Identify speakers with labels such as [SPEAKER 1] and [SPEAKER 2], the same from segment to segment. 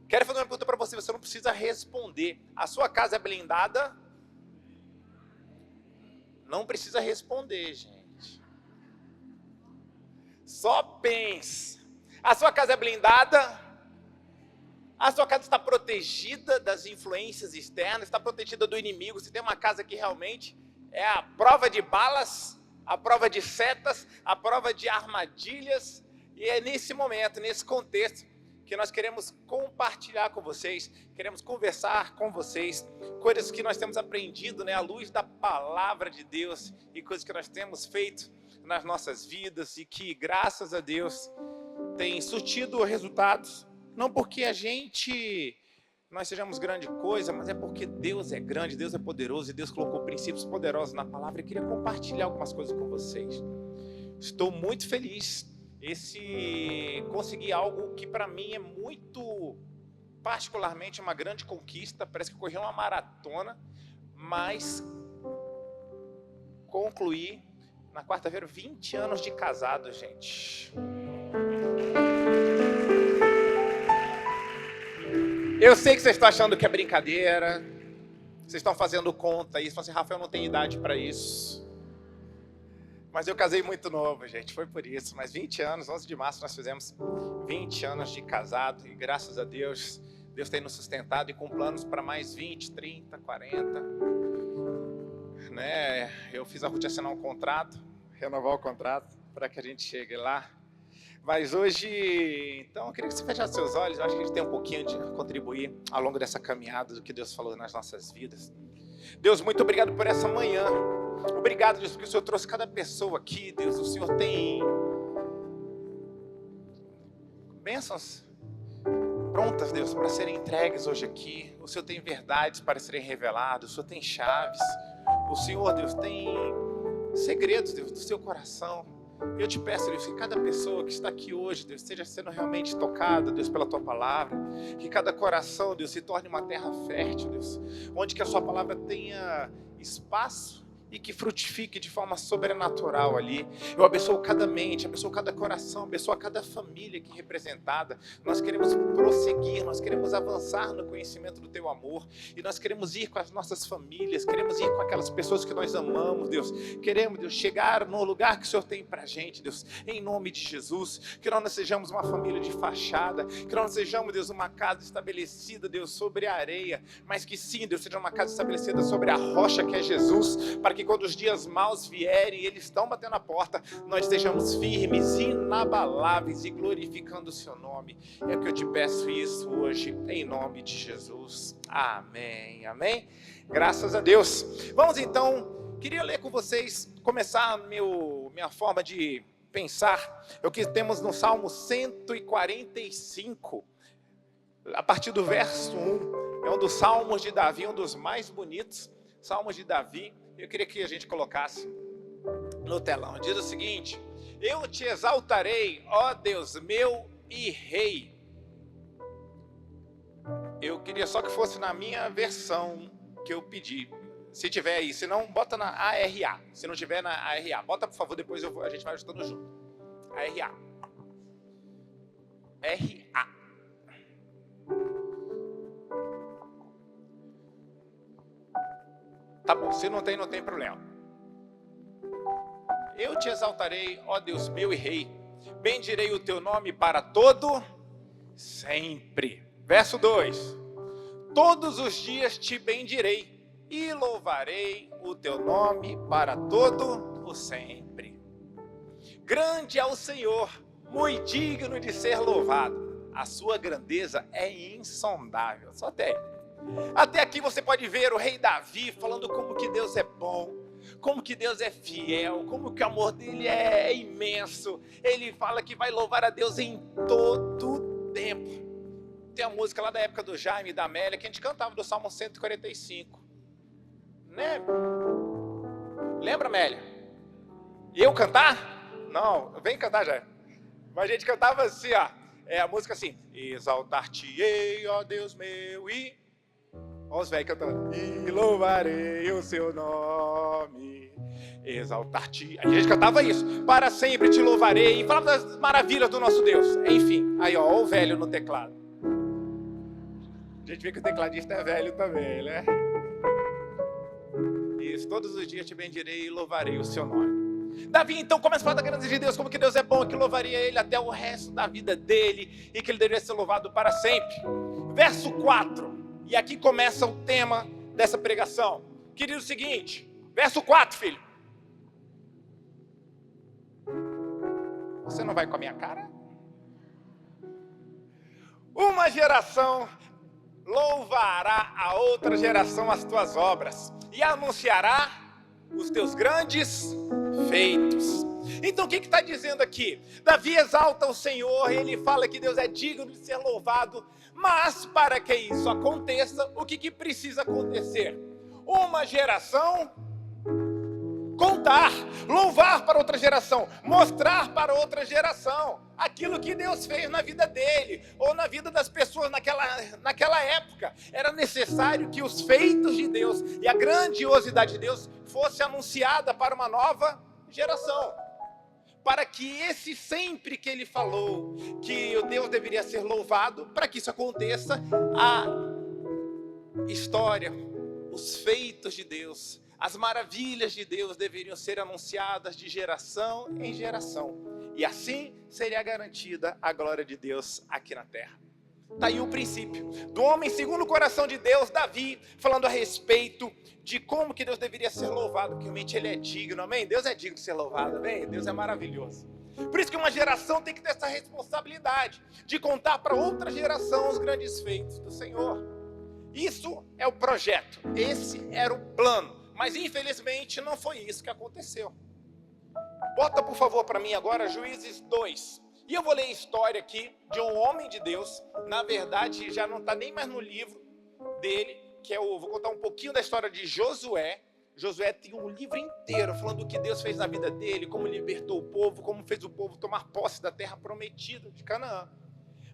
[SPEAKER 1] Quero fazer uma pergunta para você, você não precisa responder. A sua casa é blindada? Não precisa responder, gente. Só pensa. A sua casa é blindada? A sua casa está protegida das influências externas, está protegida do inimigo. Você tem uma casa que realmente é a prova de balas, a prova de setas, a prova de armadilhas. E é nesse momento, nesse contexto, que nós queremos compartilhar com vocês, queremos conversar com vocês, coisas que nós temos aprendido, à luz da palavra de Deus, e coisas que nós temos feito nas nossas vidas, e que, graças a Deus, tem surtido resultados, não porque nós sejamos grande coisa, mas é porque Deus é grande, Deus é poderoso, e Deus colocou princípios poderosos na palavra, e queria compartilhar algumas coisas com vocês. Estou muito feliz conseguir algo que para mim é muito, particularmente, uma grande conquista. Parece que eu corri uma maratona, mas concluí na quarta-feira 20 anos de casado, gente. Eu sei que vocês estão achando que é brincadeira, vocês estão fazendo conta aí, você fala assim, Rafael não tem idade para isso. Mas eu casei muito novo, gente, foi por isso. Mas 20 anos, 11 de março, nós fizemos 20 anos de casado. E graças a Deus, Deus tem nos sustentado e com planos para mais 20, 30, 40. Eu fiz a Ruth assinar um contrato, renovar o contrato, para que a gente chegue lá. Mas hoje, então, eu queria que você fechasse seus olhos. Eu acho que a gente tem um pouquinho de contribuir ao longo dessa caminhada do que Deus falou nas nossas vidas. Deus, muito obrigado por essa manhã. Obrigado, Deus, porque o Senhor trouxe cada pessoa aqui, Deus. O Senhor tem bênçãos prontas, Deus, para serem entregues hoje aqui. O Senhor tem verdades para serem reveladas. O Senhor tem chaves. O Senhor, Deus, tem segredos, Deus, do seu coração. Eu te peço, Deus, que cada pessoa que está aqui hoje, Deus, esteja sendo realmente tocada, Deus, pela Tua palavra. Que cada coração, Deus, se torne uma terra fértil, Deus, onde que a Sua palavra tenha espaço e que frutifique de forma sobrenatural ali. Eu abençoo cada mente, abençoo cada coração, abençoo cada família aqui representada. Nós queremos prosseguir, nós queremos avançar no conhecimento do Teu amor, e nós queremos ir com as nossas famílias, queremos ir com aquelas pessoas que nós amamos, Deus. Queremos, Deus, chegar no lugar que o Senhor tem pra gente, Deus, em nome de Jesus. Que nós não sejamos uma família de fachada, que nós não sejamos, Deus, uma casa estabelecida, Deus, sobre a areia, mas que sim, Deus, seja uma casa estabelecida sobre a rocha que é Jesus, para que quando os dias maus vierem e eles estão batendo a porta, nós estejamos firmes, inabaláveis e glorificando o Seu nome. É que eu te peço isso hoje, em nome de Jesus. Amém, amém. Graças a Deus. Vamos então, queria ler com vocês, começar minha forma de pensar. O que temos no Salmo 145, a partir do verso 1, é um dos salmos de Davi, um dos mais bonitos, Salmos de Davi. Eu queria que a gente colocasse no telão. Diz o seguinte: eu te exaltarei, ó Deus meu e Rei. Eu queria só que fosse na minha versão que eu pedi. Se tiver aí, se não, bota na ARA. Se não tiver na ARA, bota por favor, depois a gente vai ajustando junto. ARA. RA. Tá bom, se não tem problema. Eu te exaltarei, ó Deus meu e Rei. Bendirei o teu nome para todo sempre. Verso 2. Todos os dias te bendirei e louvarei o teu nome para todo o sempre. Grande é o Senhor, muito digno de ser louvado. A sua grandeza é insondável. Só até aí. Até aqui você pode ver o rei Davi falando como que Deus é bom, como que Deus é fiel, como que o amor dele é imenso. Ele fala que vai louvar a Deus em todo tempo. Tem a música lá da época do Jaime e da Amélia, que a gente cantava do Salmo 145. Né? Lembra, Amélia? E eu cantar? Não, vem cantar já. Mas a gente cantava assim, ó. A música assim: exaltar-te-ei, ó Deus meu, e... Olha os velhos cantando. E louvarei o seu nome, exaltar-te. A gente cantava isso. Para sempre te louvarei. E falava das maravilhas do nosso Deus. Enfim, aí ó o velho no teclado. A gente vê que o tecladista é velho também, né? Isso, todos os dias te bendirei e louvarei o seu nome. Davi então começa a falar da grandeza de Deus, como que Deus é bom, que louvaria ele até o resto da vida dele e que ele deveria ser louvado para sempre. Verso 4, e aqui começa o tema dessa pregação, que diz o seguinte, verso 4, filho. Você não vai com a minha cara? Uma geração louvará a outra geração as tuas obras e anunciará os teus grandes feitos. Então o que está dizendo aqui? Davi exalta o Senhor, ele fala que Deus é digno de ser louvado, mas para que isso aconteça, o que precisa acontecer? Uma geração contar, louvar para outra geração, mostrar para outra geração aquilo que Deus fez na vida dele, ou na vida das pessoas naquela época. Era necessário que os feitos de Deus e a grandiosidade de Deus fosse anunciada para uma nova geração. Para que esse sempre que ele falou, que o Deus deveria ser louvado, para que isso aconteça, a história, os feitos de Deus, as maravilhas de Deus deveriam ser anunciadas de geração em geração. E assim seria garantida a glória de Deus aqui na terra. Está aí o princípio do homem segundo o coração de Deus, Davi, falando a respeito de como que Deus deveria ser louvado, que realmente ele é digno, amém? Deus é digno de ser louvado, amém? Deus é maravilhoso. Por isso que uma geração tem que ter essa responsabilidade de contar para outra geração os grandes feitos do Senhor. Isso é o projeto, esse era o plano. Mas infelizmente não foi isso que aconteceu. Bota por favor para mim agora Juízes 2. E eu vou ler a história aqui de um homem de Deus. Na verdade já não está nem mais no livro dele, que vou contar um pouquinho da história de Josué. Josué tem um livro inteiro falando do que Deus fez na vida dele, como libertou o povo, como fez o povo tomar posse da terra prometida de Canaã.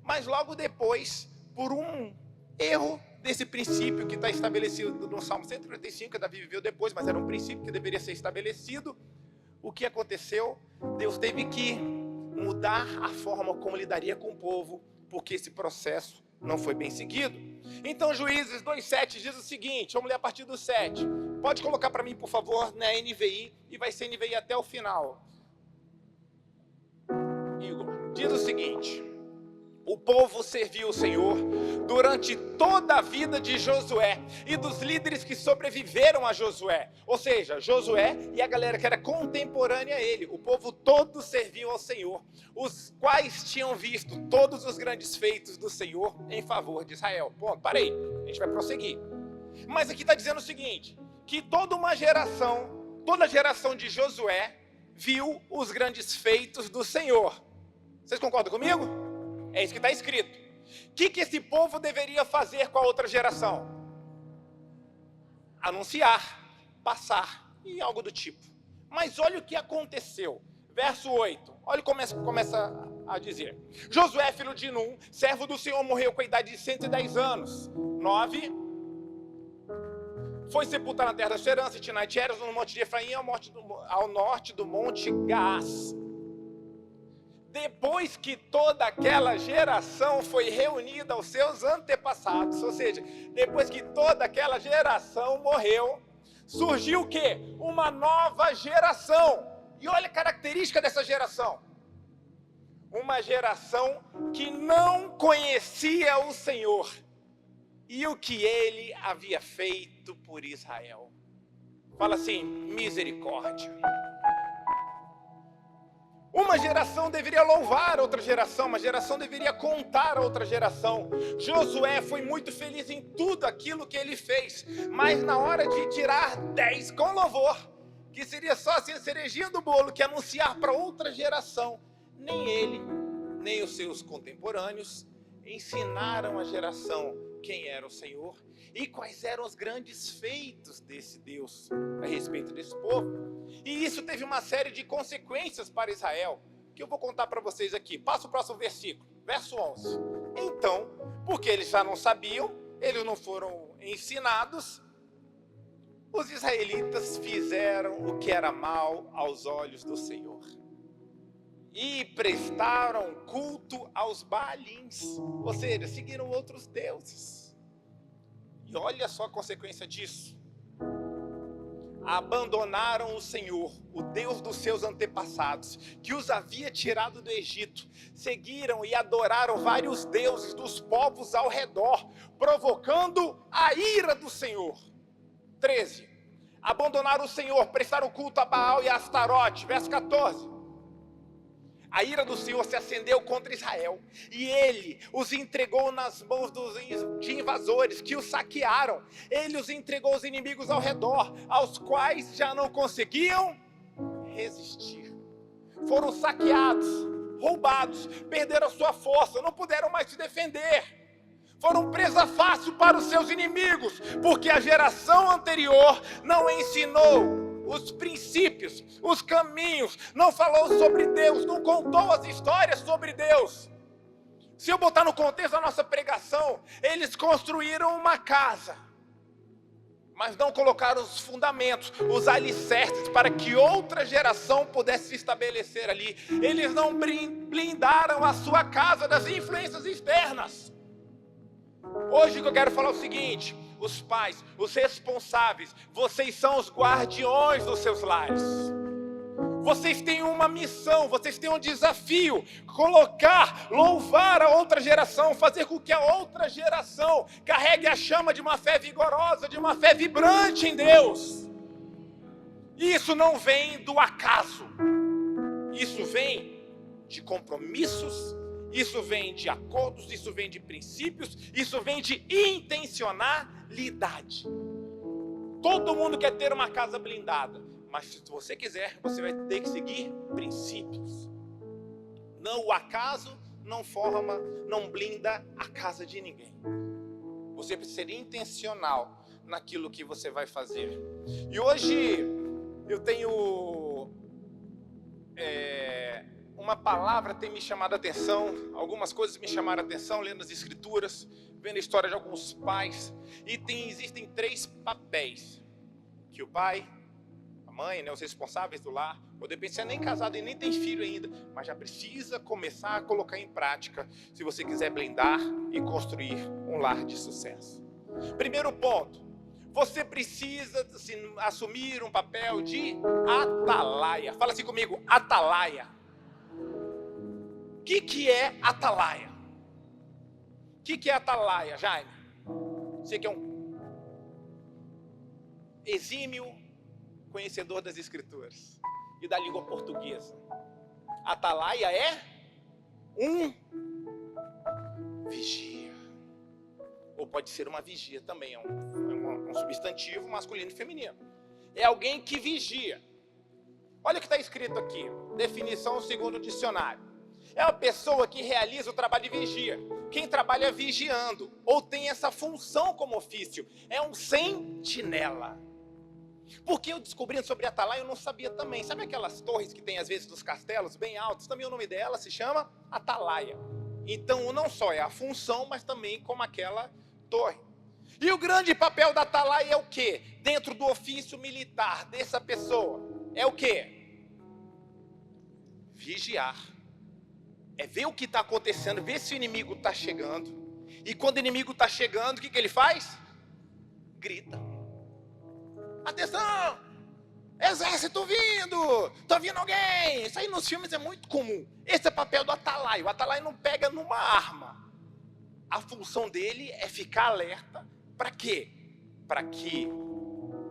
[SPEAKER 1] Mas logo depois, por um erro desse princípio que está estabelecido no Salmo 135, que Davi viveu depois, mas era um princípio que deveria ser estabelecido. O que aconteceu? Deus teve que mudar a forma como lidaria com o povo, porque esse processo não foi bem seguido. Então Juízes 2,7 diz o seguinte, vamos ler a partir do 7. Pode colocar para mim, por favor, na NVI, e vai ser NVI até o final. Igor, diz o seguinte: o povo serviu o Senhor durante toda a vida de Josué e dos líderes que sobreviveram a Josué. Ou seja, Josué e a galera que era contemporânea a ele. O povo todo serviu ao Senhor, os quais tinham visto todos os grandes feitos do Senhor em favor de Israel. Ponto, parei, a gente vai prosseguir. Mas aqui está dizendo o seguinte, que toda a geração de Josué viu os grandes feitos do Senhor. Vocês concordam comigo? É isso que está escrito. O que esse povo deveria fazer com a outra geração? Anunciar, passar e algo do tipo. Mas olha o que aconteceu. Verso 8. Olha como começa a dizer. Josué, filho de Num, servo do Senhor, morreu com a idade de 110 anos. 9. Foi sepultado na terra da sua herança, Timnat-Heres, no monte de Efraim, ao norte do monte Gás. Depois que toda aquela geração foi reunida aos seus antepassados, ou seja, depois que toda aquela geração morreu, surgiu o quê? Uma nova geração. E olha a característica dessa geração. Uma geração que não conhecia o Senhor e o que ele havia feito por Israel. Fala assim, misericórdia. Uma geração deveria louvar outra geração, uma geração deveria contar a outra geração. Josué foi muito feliz em tudo aquilo que ele fez, mas na hora de tirar 10 com louvor, que seria só assim a cerejinha do bolo, que anunciar para outra geração, nem ele, nem os seus contemporâneos ensinaram a geração quem era o Senhor e quais eram os grandes feitos desse Deus a respeito desse povo. E isso teve uma série de consequências para Israel, que eu vou contar para vocês aqui. Passa o próximo versículo, verso 11. Então, porque eles já não sabiam, eles não foram ensinados, os israelitas fizeram o que era mal aos olhos do Senhor. E prestaram culto aos Baalins, ou seja, seguiram outros deuses. E olha só a consequência disso. Abandonaram o Senhor, o Deus dos seus antepassados, que os havia tirado do Egito. Seguiram e adoraram vários deuses dos povos ao redor, provocando a ira do Senhor. 13. Abandonaram o Senhor, prestaram culto a Baal e a Astarote. Verso 14. A ira do Senhor se acendeu contra Israel, e ele os entregou nas mãos de invasores que os saquearam. Ele os entregou aos inimigos ao redor, aos quais já não conseguiam resistir. Foram saqueados, roubados, perderam a sua força, não puderam mais se defender. Foram presa fácil para os seus inimigos, porque a geração anterior não ensinou os princípios, os caminhos, não falou sobre Deus, não contou as histórias sobre Deus. Se eu botar no contexto da nossa pregação, eles construíram uma casa, mas não colocaram os fundamentos, os alicerces, para que outra geração pudesse se estabelecer ali. Eles não blindaram a sua casa das influências externas. Hoje que eu quero falar é o seguinte: os pais, os responsáveis, vocês são os guardiões dos seus lares. Vocês têm uma missão, vocês têm um desafio: colocar, louvar a outra geração, fazer com que a outra geração carregue a chama de uma fé vigorosa, de uma fé vibrante em Deus. Isso não vem do acaso, isso vem de compromissos, isso vem de acordos, isso vem de princípios, isso vem de intencionalidade. Todo mundo quer ter uma casa blindada, mas se você quiser, você vai ter que seguir princípios. Não, o acaso não forma, não blinda a casa de ninguém. Você precisa ser intencional naquilo que você vai fazer. E hoje eu tenho uma palavra tem me chamado a atenção, algumas coisas me chamaram a atenção, lendo as escrituras, vendo a história de alguns pais. E existem 3 papéis que o pai, a mãe, os responsáveis do lar, ou de repente você nem casado e nem tem filho ainda, mas já precisa começar a colocar em prática, se você quiser blindar e construir um lar de sucesso. Primeiro ponto: você precisa assumir um papel de atalaia. Fala assim comigo: atalaia. O que é atalaia? O que é atalaia, Jaime? Você que é um exímio conhecedor das escrituras e da língua portuguesa. Atalaia é um vigia. Ou pode ser uma vigia também, é um substantivo masculino e feminino. É alguém que vigia. Olha o que está escrito aqui, definição segundo o dicionário. É uma pessoa que realiza o trabalho de vigia. Quem trabalha vigiando, ou tem essa função como ofício, é um sentinela. Porque eu descobrindo sobre atalaia, eu não sabia também. Sabe aquelas torres que tem às vezes dos castelos, bem altos? Também o nome dela se chama atalaia. Então não só é a função, mas também como aquela torre. E o grande papel da atalaia é o quê? Dentro do ofício militar dessa pessoa, é o quê? Vigiar. É ver o que está acontecendo, ver se o inimigo está chegando. E quando o inimigo está chegando, o que ele faz? Grita: atenção! Exército vindo! Está vindo alguém! Isso aí nos filmes é muito comum. Esse é o papel do atalaia. O atalaia não pega numa arma. A função dele é ficar alerta. Para quê? Para que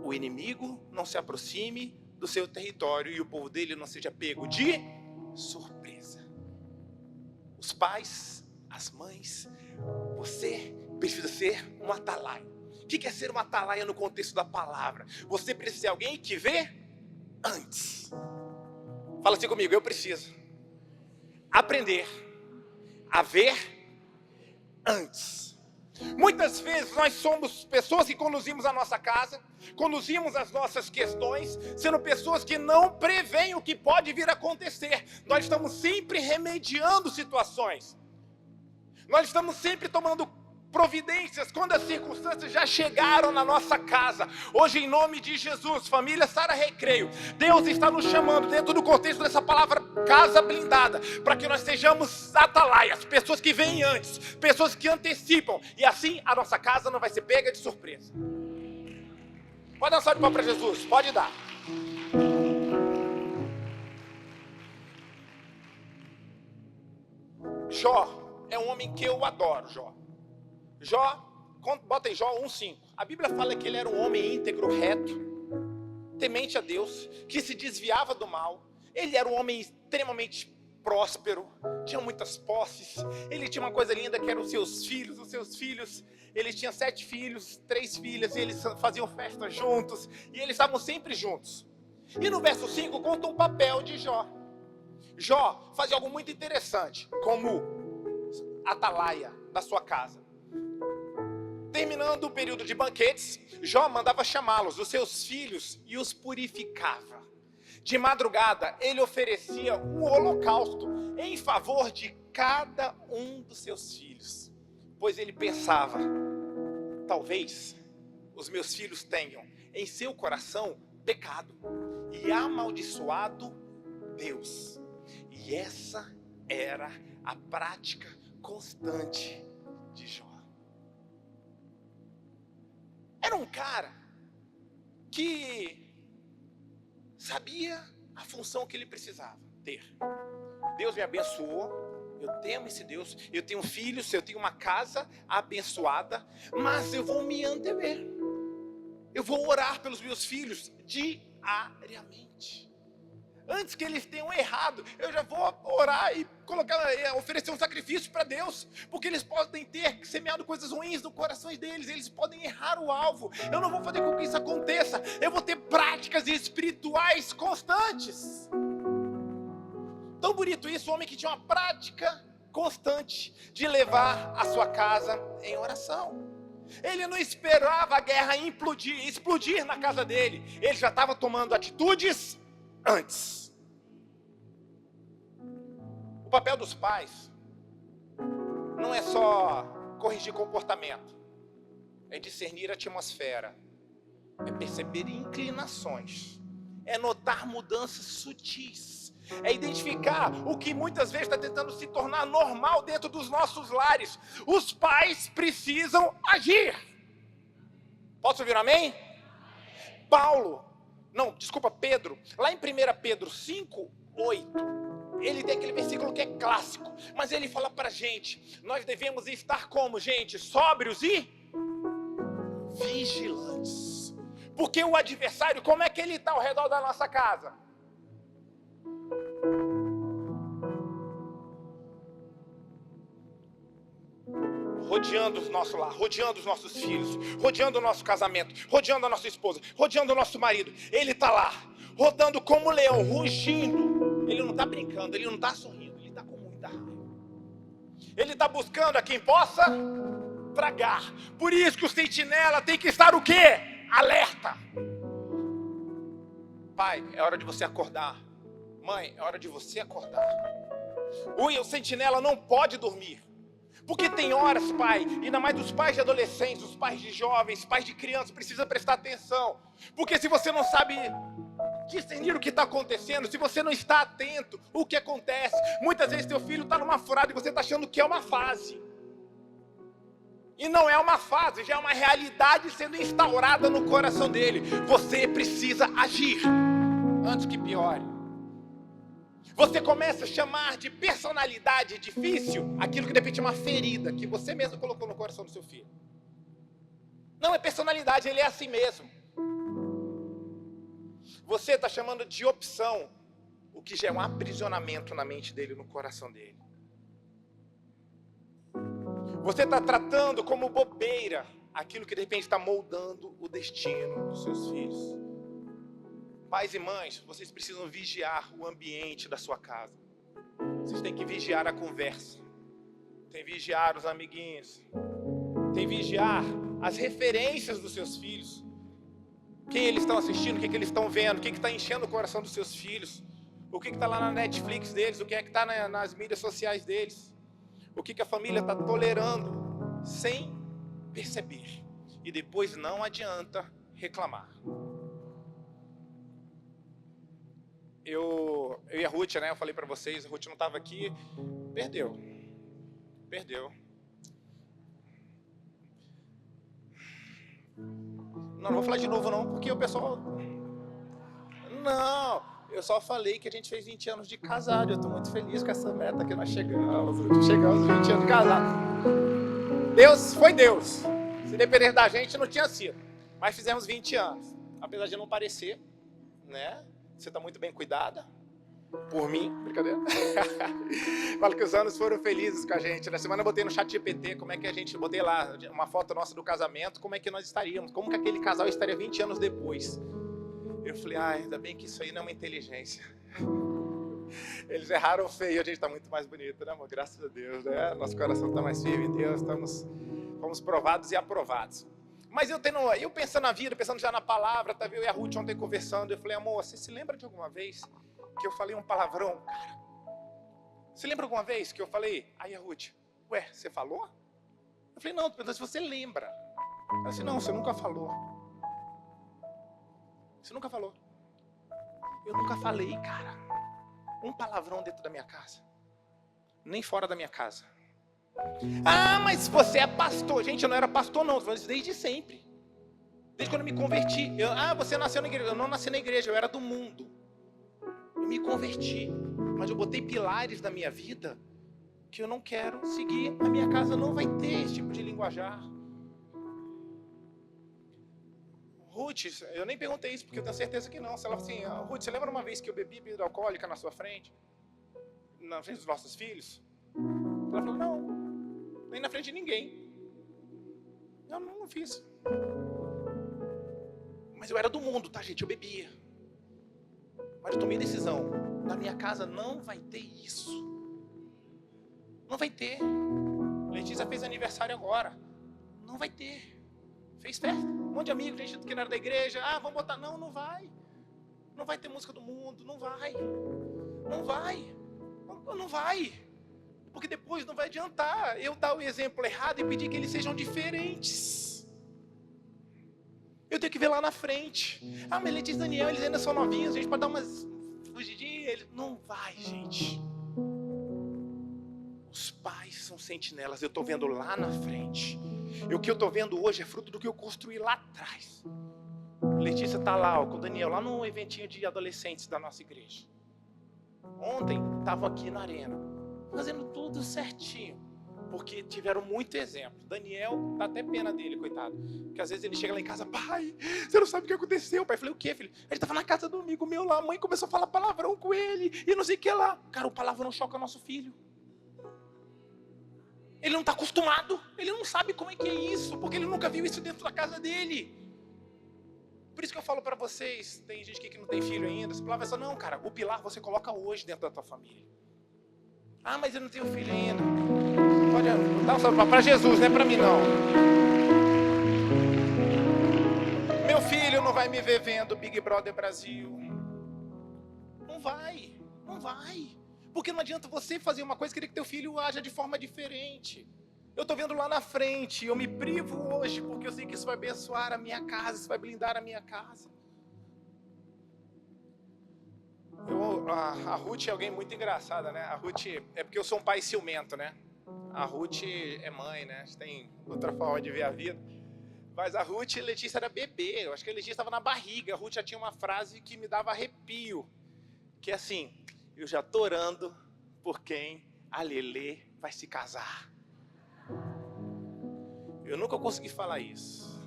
[SPEAKER 1] o inimigo não se aproxime do seu território e o povo dele não seja pego de surpresa. Os pais, as mães, você precisa ser um atalaia. O que é ser um atalaia no contexto da palavra? Você precisa ser alguém que vê antes. Fala assim comigo: eu preciso aprender a ver antes. Muitas vezes nós somos pessoas que conduzimos a nossa casa, conduzimos as nossas questões, sendo pessoas que não preveem o que pode vir a acontecer. Nós estamos sempre remediando situações. Nós estamos sempre tomando providências quando as circunstâncias já chegaram na nossa casa. Hoje, em nome de Jesus, família Sara Recreio, Deus está nos chamando dentro do contexto dessa palavra casa blindada, para que nós sejamos atalaias, pessoas que vêm antes, pessoas que antecipam, e assim a nossa casa não vai ser pega de surpresa. Pode dar um salve de palmas para Jesus, pode dar. Jó é um homem que eu adoro, Jó, bota em Jó 1:5. A Bíblia fala que ele era um homem íntegro, reto, temente a Deus, que se desviava do mal. Ele era um homem extremamente próspero, tinha muitas posses. Ele tinha uma coisa linda que eram os seus filhos. Ele tinha 7 filhos, 3 filhas, e eles faziam festa juntos, e eles estavam sempre juntos. E no verso 5 conta um papel de Jó. Jó fazia algo muito interessante, como atalaia da sua casa. Terminando o período de banquetes, Jó mandava chamá-los, os seus filhos, e os purificava. De madrugada, ele oferecia um holocausto em favor de cada um dos seus filhos, pois ele pensava: talvez os meus filhos tenham em seu coração pecado e amaldiçoado Deus. E essa era a prática constante de Jó. Era um cara que sabia a função que ele precisava ter. Deus me abençoou, eu temo esse Deus, eu tenho filhos, eu tenho uma casa abençoada, mas eu vou me antever. Eu vou orar pelos meus filhos diariamente. Antes que eles tenham errado, eu já vou orar e oferecer um sacrifício para Deus, porque eles podem ter semeado coisas ruins no coração deles, eles podem errar o alvo. Eu não vou fazer com que isso aconteça, eu vou ter práticas espirituais constantes. Tão bonito isso, um homem que tinha uma prática constante de levar a sua casa em oração. Ele não esperava a guerra explodir na casa dele, ele já estava tomando atitudes antes. O papel dos pais não é só corrigir comportamento, é discernir a atmosfera, é perceber inclinações, é notar mudanças sutis, é identificar o que muitas vezes está tentando se tornar normal dentro dos nossos lares. Os pais precisam agir. Posso ouvir um amém? Pedro, lá em 1 Pedro 5:8, ele tem aquele versículo que é clássico, mas ele fala pra gente, nós devemos estar como, gente? Sóbrios e vigilantes. Porque o adversário, como é que ele está ao redor da nossa casa? Rodeando o nosso lar, rodeando os nossos filhos, rodeando o nosso casamento, rodeando a nossa esposa, rodeando o nosso marido. Ele está lá, rodando como um leão, rugindo. Ele não está brincando, ele não está sorrindo, ele está com muita raiva. Ele está buscando a quem possa tragar. Por isso que o sentinela tem que estar o quê? Alerta. Pai, é hora de você acordar. Mãe, é hora de você acordar. O sentinela não pode dormir. Porque tem horas, pai, ainda mais dos pais de adolescentes, os pais de jovens, pais de crianças, precisa prestar atenção. Porque se você não sabe discernir o que está acontecendo, se você não está atento, o que acontece? Muitas vezes teu filho está numa furada e você está achando que é uma fase. E não é uma fase, já é uma realidade sendo instaurada no coração dele. Você precisa agir antes que piore. Você começa a chamar de personalidade difícil aquilo que de repente é uma ferida que você mesmo colocou no coração do seu filho. Não é personalidade, ele é assim mesmo. Você está chamando de opção o que já é um aprisionamento na mente dele, no coração dele. Você está tratando como bobeira aquilo que de repente está moldando o destino dos seus filhos. Pais e mães, vocês precisam vigiar o ambiente da sua casa. Vocês têm que vigiar a conversa. Tem que vigiar os amiguinhos. Tem que vigiar as referências dos seus filhos. Quem eles estão assistindo, o que eles estão vendo, o que está enchendo o coração dos seus filhos. O que está lá na Netflix deles, o que é que está nas mídias sociais deles. O que a família está tolerando sem perceber. E depois não adianta reclamar. Eu e a Ruth, né? Eu falei para vocês, a Ruth não estava aqui. Perdeu. Não vou falar de novo não, porque o pessoal... Não, eu só falei que a gente fez 20 anos de casado. Eu estou muito feliz com essa meta que nós chegamos. Chegamos aos 20 anos de casado. Deus foi Deus. Se depender da gente, não tinha sido. Mas fizemos 20 anos. Apesar de não parecer, né? Você está muito bem cuidada. Por mim, brincadeira. Falo que os anos foram felizes com a gente. Na semana eu botei no ChatGPT como é que a gente... Botei lá uma foto nossa do casamento, como é que nós estaríamos. Como que aquele casal estaria 20 anos depois. Eu falei, ainda bem que isso aí não é uma inteligência. Eles erraram feio, a gente está muito mais bonito, né, amor? Graças a Deus, né? Nosso coração está mais firme em Deus, fomos provados e aprovados. Mas eu pensando na vida, pensando já na palavra, eu e a Ruth ontem conversando, eu falei, amor, você se lembra de alguma vez que eu falei um palavrão, cara? Você lembra alguma vez que eu falei? Aí a Ruth, ué, você falou? Eu falei, não, se você lembra. Ela disse, não, você nunca falou. Você nunca falou. Eu nunca falei, cara, um palavrão dentro da minha casa. Nem fora da minha casa. Ah, mas você é pastor. Gente, eu não era pastor não, desde sempre. Desde quando eu me converti. Você nasceu na igreja. Eu não nasci na igreja, eu era do mundo. Eu me converti. Mas eu botei pilares na minha vida que eu não quero seguir. A minha casa não vai ter esse tipo de linguajar. Ruth, eu nem perguntei isso porque eu tenho certeza que não. Se ela assim, Ruth, você lembra uma vez que eu bebi bebida alcoólica na sua frente? Na frente dos nossos filhos? Ela falou, não. Nem na frente de ninguém. Eu não fiz. Mas eu era do mundo, tá, gente? Eu bebia. Mas eu tomei decisão. Na minha casa não vai ter isso. Não vai ter. Letícia fez aniversário agora. Não vai ter. Fez festa. Um monte de amigos, gente que não era da igreja. Vamos botar. Não vai. Não vai ter música do mundo. Não vai. Não vai. Porque depois não vai adiantar eu dar o exemplo errado e pedir que eles sejam diferentes. Eu tenho que ver lá na frente. Mas Letícia e Daniel, eles ainda são novinhos, a gente pode dar umas fugidinhas. Não vai, gente. Os pais são sentinelas, eu estou vendo lá na frente. E o que eu estou vendo hoje é fruto do que eu construí lá atrás. Letícia está lá, com o Daniel, lá no eventinho de adolescentes da nossa igreja. Ontem, estavam aqui na arena, fazendo tudo certinho, porque tiveram muito exemplo. Daniel, dá até pena dele, coitado, porque às vezes ele chega lá em casa, pai, você não sabe o que aconteceu. Pai, eu falei, o que, filho? Ele estava na casa do amigo meu lá, a mãe começou a falar palavrão com ele, e não sei o que lá. Cara, o palavrão choca nosso filho. Ele não está acostumado, ele não sabe como é que é isso, porque ele nunca viu isso dentro da casa dele. Por isso que eu falo para vocês, tem gente que não tem filho ainda, você fala assim, não, cara, o pilar você coloca hoje dentro da tua família. Mas eu não tenho filho ainda. Pode dar um salve para Jesus, não é para mim não. Meu filho não vai me ver vendo Big Brother Brasil. Não vai. Porque não adianta você fazer uma coisa e querer que teu filho haja de forma diferente. Eu estou vendo lá na frente, eu me privo hoje, porque eu sei que isso vai abençoar a minha casa, isso vai blindar a minha casa. A Ruth é alguém muito engraçada, né? A Ruth, é porque eu sou um pai ciumento, né? A Ruth é mãe, né? A gente tem outra forma de ver a vida. Mas a Ruth e a Letícia era bebê, eu acho que a Letícia estava na barriga. A Ruth já tinha uma frase que me dava arrepio, que é assim, eu já estou orando por quem a Lelê vai se casar. Eu nunca consegui falar isso.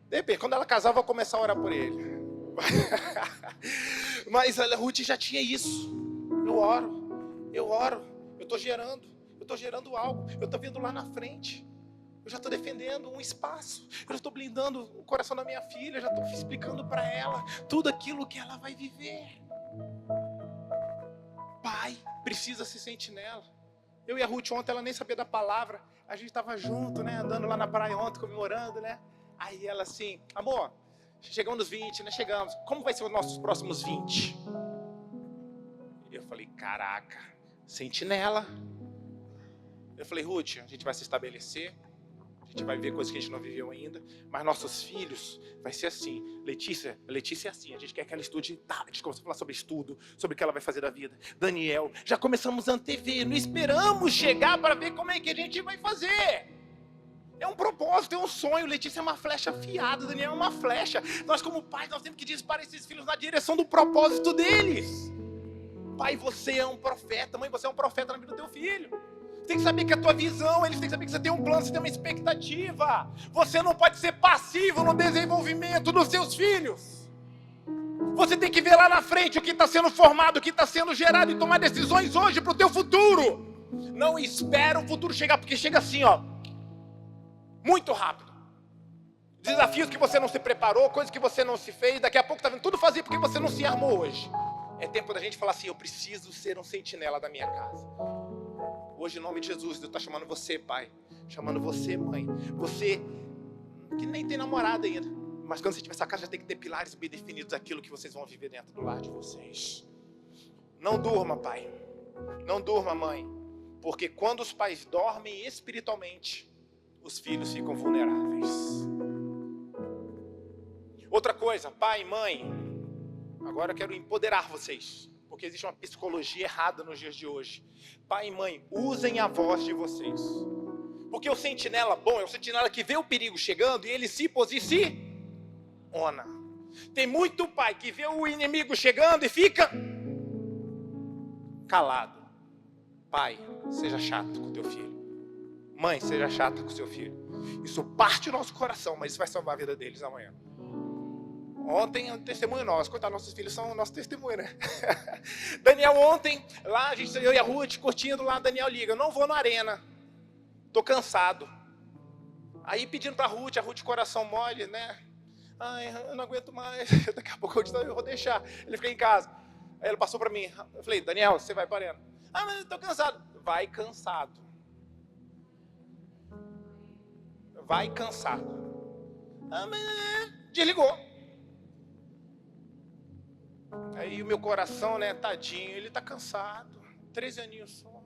[SPEAKER 1] De repente, quando ela casar, eu vou começar a orar por ele. Mas a Ruth já tinha isso. Eu oro, eu estou gerando algo, eu estou vendo lá na frente. Eu já estou defendendo um espaço, eu já estou blindando o coração da minha filha, já estou explicando para ela tudo aquilo que ela vai viver. Pai precisa se sentinela. Eu e a Ruth ontem, ela nem sabia da palavra, a gente estava junto, né, andando lá na praia ontem, comemorando, né, aí ela assim, amor, chegamos nos 20, né, chegamos, como vai ser os nossos próximos 20? Eu falei, caraca, sentinela. Eu falei, Ruth, a gente vai se estabelecer, gente vai ver coisas que a gente não viveu ainda, mas nossos filhos vai ser assim. Letícia é assim, a gente quer que ela estude, a gente começa a falar sobre estudo, sobre o que ela vai fazer da vida. Daniel, já começamos a antever, não esperamos chegar para ver como é que a gente vai fazer. É um propósito, é um sonho. Letícia é uma flecha afiada, Daniel é uma flecha. Nós como pais, nós temos que disparar esses filhos na direção do propósito deles. Pai, você é um profeta, mãe, você é um profeta na vida do teu filho. Você tem que saber que a tua visão, eles têm que saber que você tem um plano, você tem uma expectativa. Você não pode ser passivo no desenvolvimento dos seus filhos. Você tem que ver lá na frente o que está sendo formado, o que está sendo gerado e tomar decisões hoje para o teu futuro. Não espera o futuro chegar, porque chega assim, ó, muito rápido. Desafios que você não se preparou, coisas que você não se fez, daqui a pouco está vendo tudo fazer porque você não se armou hoje. É tempo da gente falar assim, eu preciso ser um sentinela da minha casa. Hoje, em nome de Jesus, Deus está chamando você, pai. Chamando você, mãe. Você que nem tem namorada ainda. Mas quando você tiver essa casa, já tem que ter pilares bem definidos daquilo que vocês vão viver dentro do lar de vocês. Não durma, pai. Não durma, mãe. Porque quando os pais dormem espiritualmente, os filhos ficam vulneráveis. Outra coisa, pai, mãe. Agora eu quero empoderar vocês. Porque existe uma psicologia errada nos dias de hoje. Pai e mãe, usem a voz de vocês. Porque o sentinela bom é o sentinela que vê o perigo chegando e ele se posiciona. Tem muito pai que vê o inimigo chegando e fica calado. Pai, seja chato com o teu filho. Mãe, seja chata com o seu filho. Isso parte do nosso coração, mas isso vai salvar a vida deles amanhã. Ontem, um testemunho nosso. Coitado, nossos filhos são nosso testemunho, né? Daniel, ontem, lá, eu e a Ruth, curtindo lá, Daniel liga. Eu não vou na arena. Tô cansado. Aí, pedindo pra Ruth, a Ruth, coração mole, né? Ai, eu não aguento mais. Daqui a pouco eu vou deixar. Ele fica em casa. Aí, ele passou pra mim. Eu falei, Daniel, você vai pra arena? Ah, mas eu tô cansado. Vai cansado. Vai cansado. Ah, mas... Desligou. Aí o meu coração, né, tadinho, ele tá cansado. 13 aninhos só.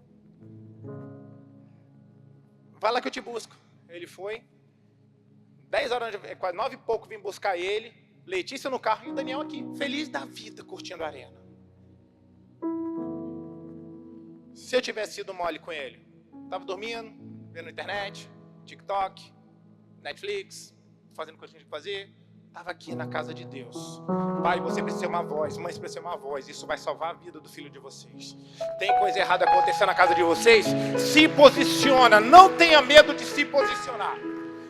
[SPEAKER 1] Vai lá que eu te busco. Ele foi. 10 horas, quase 9 e pouco, vim buscar ele. Letícia no carro e o Daniel aqui. Feliz da vida, curtindo a arena. Se eu tivesse sido mole com ele, tava dormindo, vendo internet, TikTok, Netflix, fazendo o que eu tinha que fazer. Estava aqui na casa de Deus. Pai, você precisa ser uma voz, mãe, você precisa ser uma voz. Isso vai salvar a vida do filho de vocês. Tem coisa errada acontecendo na casa de vocês? Se posiciona, não tenha medo de se posicionar.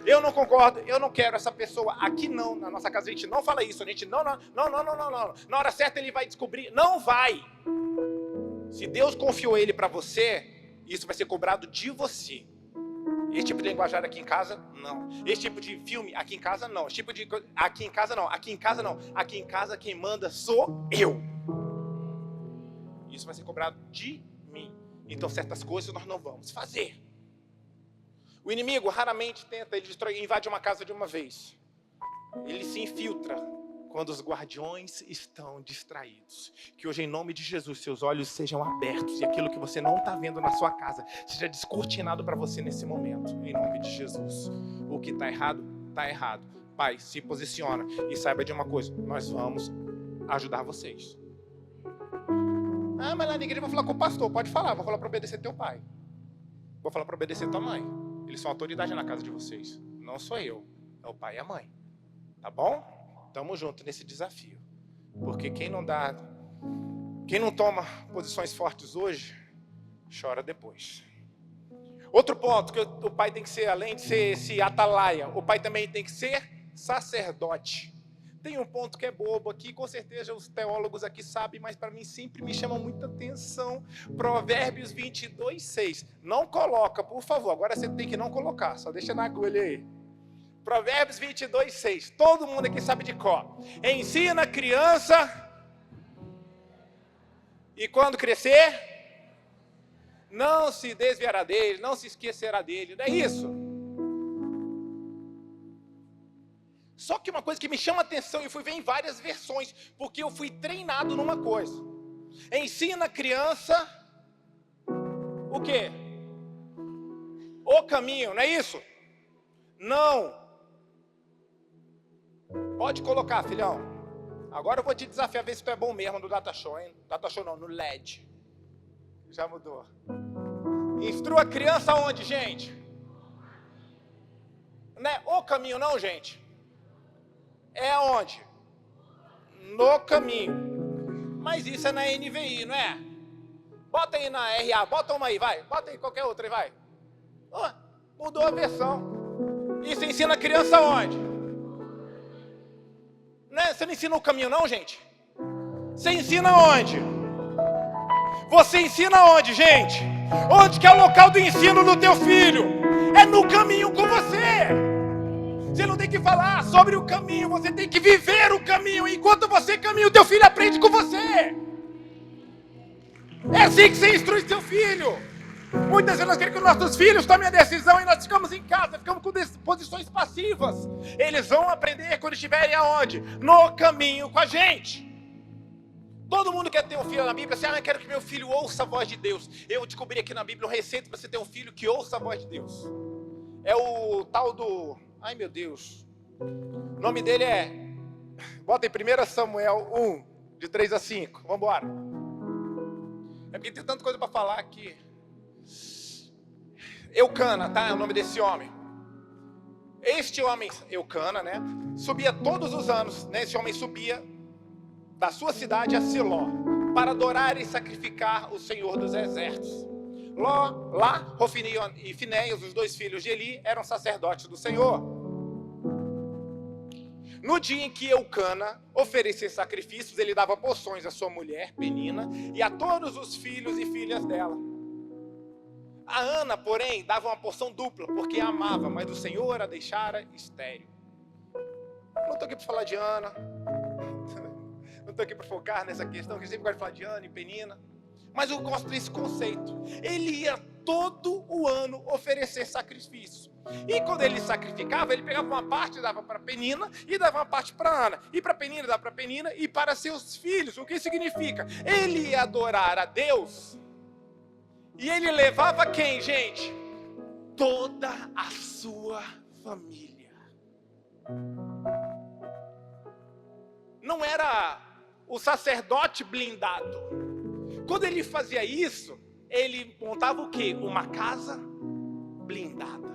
[SPEAKER 1] Eu não concordo, eu não quero essa pessoa aqui não, na nossa casa a gente não fala isso, a gente não. Na hora certa ele vai descobrir, não vai. Se Deus confiou ele para você, isso vai ser cobrado de você. Esse tipo de linguajar aqui em casa, não. Esse tipo de filme aqui em casa, não. Esse tipo de aqui em casa, não. Aqui em casa, não. Aqui em casa, quem manda sou eu. Isso vai ser cobrado de mim. Então, certas coisas nós não vamos fazer. O inimigo raramente tenta, ele invade uma casa de uma vez. Ele se infiltra quando os guardiões estão distraídos. Que hoje, em nome de Jesus, seus olhos sejam abertos e aquilo que você não está vendo na sua casa seja descortinado para você nesse momento. Em nome de Jesus. O que está errado, está errado. Pai, se posiciona e saiba de uma coisa. Nós vamos ajudar vocês. Ah, mas lá na igreja eu vou falar com o pastor. Pode falar, vou falar para obedecer teu pai. Vou falar para obedecer tua mãe. Eles são autoridade na casa de vocês. Não sou eu, é o pai e a mãe. Tá bom? Tamo junto nesse desafio. Porque quem não toma posições fortes hoje, chora depois. Outro ponto que o pai tem que ser, além de ser esse atalaia, o pai também tem que ser sacerdote. Tem um ponto que é bobo aqui, com certeza os teólogos aqui sabem, mas para mim sempre me chama muita atenção. Provérbios 22:6. Não coloca, por favor. Agora você tem que não colocar, só deixa na agulha aí. Provérbios 22:6. Todo mundo aqui sabe de cor. Ensina a criança. E quando crescer, não se desviará dele, não se esquecerá dele. Não é isso? Só que uma coisa que me chama a atenção, e fui ver em várias versões, porque eu fui treinado numa coisa. Ensina a criança o quê? O caminho, não é isso? Não. Pode colocar, filhão. Agora eu vou te desafiar a ver se tu é bom mesmo no Data Show, hein? Data Show não, no LED. Já mudou. Instrua a criança onde, gente? Não é o caminho não, gente? É aonde? No caminho. Mas isso é na NVI, não é? Bota aí na RA, bota uma aí, vai. Bota aí qualquer outra aí, vai. Oh, mudou a versão. Isso ensina a criança onde? Não é, você não ensina o caminho não, gente? Você ensina onde? Você ensina onde, gente? Onde que é o local do ensino do teu filho? É no caminho com você. Você não tem que falar sobre o caminho, você tem que viver o caminho. Enquanto você caminha, o teu filho aprende com você. É assim que você instrui seu filho. Muitas vezes nós queremos que os nossos filhos tomem a decisão e nós ficamos em casa, ficamos com posições passivas. Eles vão aprender quando estiverem aonde? No caminho com a gente. Todo mundo quer ter um filho na Bíblia, assim, eu quero que meu filho ouça a voz de Deus. Eu descobri aqui na Bíblia um receita para você ter um filho que ouça a voz de Deus. É o tal do... Ai meu Deus. O nome dele é... Bota em 1 Samuel 1, de 3 a 5. Vamos embora. É porque tem tanta coisa para falar aqui. Eucana, tá? É o nome desse homem. Este homem, Eucana, né? Subia todos os anos, né? Esse homem subia da sua cidade a Siló para adorar e sacrificar o Senhor dos Exércitos. Lá, Hofni e Finéias, os dois filhos de Eli, eram sacerdotes do Senhor. No dia em que Eucana oferecia sacrifícios, ele dava porções à sua mulher, Penina, e a todos os filhos e filhas dela. A Ana, porém, dava uma porção dupla, porque a amava, mas o Senhor a deixara estéril. Não estou aqui para falar de Ana, não estou aqui para focar nessa questão, que eu sempre gosto de falar de Ana e Penina, mas eu gosto desse conceito. Ele ia todo o ano oferecer sacrifício. E quando ele sacrificava, ele pegava uma parte e dava para Penina, e dava uma parte para Ana. E para Penina, dava para Penina e para seus filhos. O que significa? Ele ia adorar a Deus. E ele levava quem, gente? Toda a sua família. Não era o sacerdote blindado. Quando ele fazia isso, ele montava o quê? Uma casa blindada.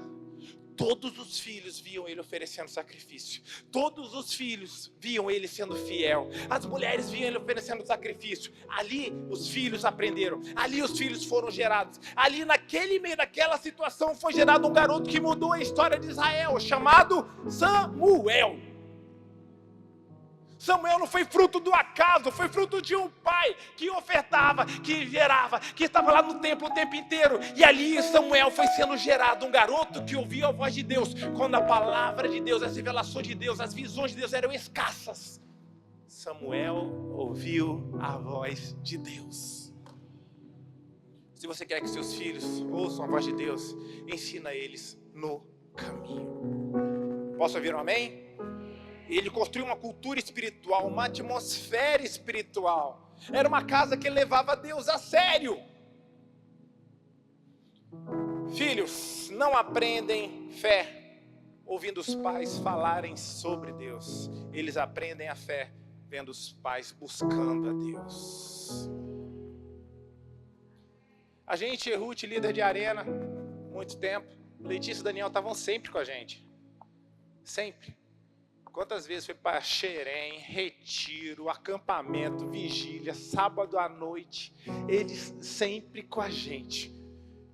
[SPEAKER 1] Todos os filhos viam ele oferecendo sacrifício. Todos os filhos viam ele sendo fiel. As mulheres viam ele oferecendo sacrifício. Ali os filhos aprenderam. Ali os filhos foram gerados. Ali naquele meio daquela situação foi gerado um garoto que mudou a história de Israel, chamado Samuel. Samuel não foi fruto do acaso, foi fruto de um pai que ofertava, que gerava, que estava lá no templo o tempo inteiro. E ali Samuel foi sendo gerado, um garoto que ouvia a voz de Deus. Quando a palavra de Deus, as revelações de Deus, as visões de Deus eram escassas, Samuel ouviu a voz de Deus. Se você quer que seus filhos ouçam a voz de Deus, ensina eles no caminho. Posso ouvir um amém? Ele construiu uma cultura espiritual, uma atmosfera espiritual. Era uma casa que levava Deus a sério. Filhos não aprendem fé ouvindo os pais falarem sobre Deus. Eles aprendem a fé vendo os pais buscando a Deus. A gente, Ruth, líder de arena, muito tempo. Letícia e Daniel estavam sempre com a gente. Sempre. Quantas vezes foi para Xerém, retiro, acampamento, vigília, sábado à noite. Eles sempre com a gente.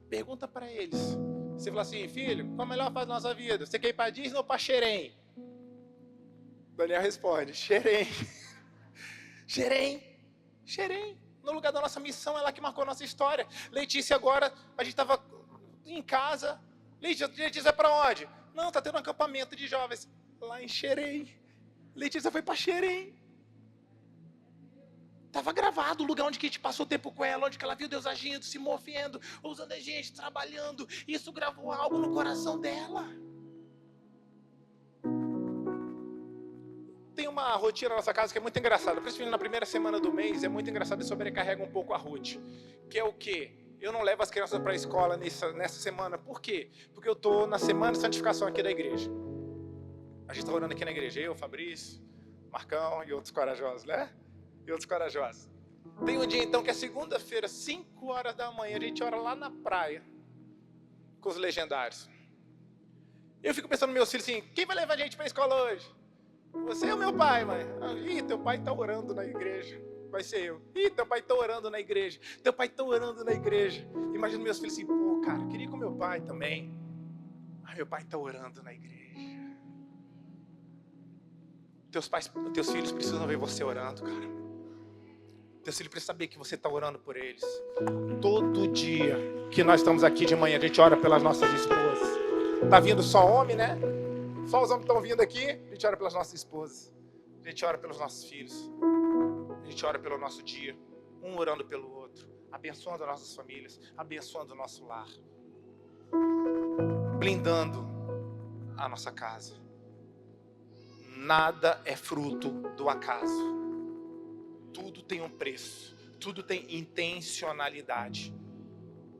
[SPEAKER 1] Pergunta para eles. Você fala assim, filho, qual a melhor fase da nossa vida? Você quer ir para Disney ou para Xerém? Daniel responde, Xerém. Xerém. Xerém. No lugar da nossa missão, ela que marcou a nossa história. Letícia agora, a gente estava em casa. Letícia é para onde? Não, está tendo um acampamento de jovens. Lá em Xerém. Letícia foi para Xerém. Estava gravado o lugar onde que a gente passou tempo com ela, onde que ela viu Deus agindo, se movendo, usando a gente, trabalhando. Isso gravou algo no coração dela. Tem uma rotina na nossa casa que é muito engraçada. Principalmente na primeira semana do mês, é muito engraçado e sobrecarrega um pouco a Ruth. Que é o quê? Eu não levo as crianças para a escola nessa semana. Por quê? Porque eu estou na semana de santificação aqui da igreja. A gente está orando aqui na igreja. Eu, Fabrício, Marcão e outros corajosos, né? E outros corajosos. Tem um dia então que é segunda-feira, 5 horas da manhã, a gente ora lá na praia com os legendários. Eu fico pensando nos meus filhos assim, quem vai levar a gente para a escola hoje? Você ou meu pai, mãe? Ih, teu pai está orando na igreja. Vai ser eu. Ih, teu pai está orando na igreja. Teu pai está orando na igreja. Imagina meus filhos assim, pô, cara, eu queria ir com meu pai também. Mas meu pai está orando na igreja. Teus filhos precisam ver você orando, cara. Teus filhos precisam saber que você está orando por eles. Todo dia que nós estamos aqui de manhã, a gente ora pelas nossas esposas. Tá vindo só homem, né? Só os homens estão vindo aqui, a gente ora pelas nossas esposas. A gente ora pelos nossos filhos. A gente ora pelo nosso dia, um orando pelo outro, abençoando nossas famílias, abençoando o nosso lar, blindando a nossa casa. Nada é fruto do acaso. Tudo tem um preço, tudo tem intencionalidade.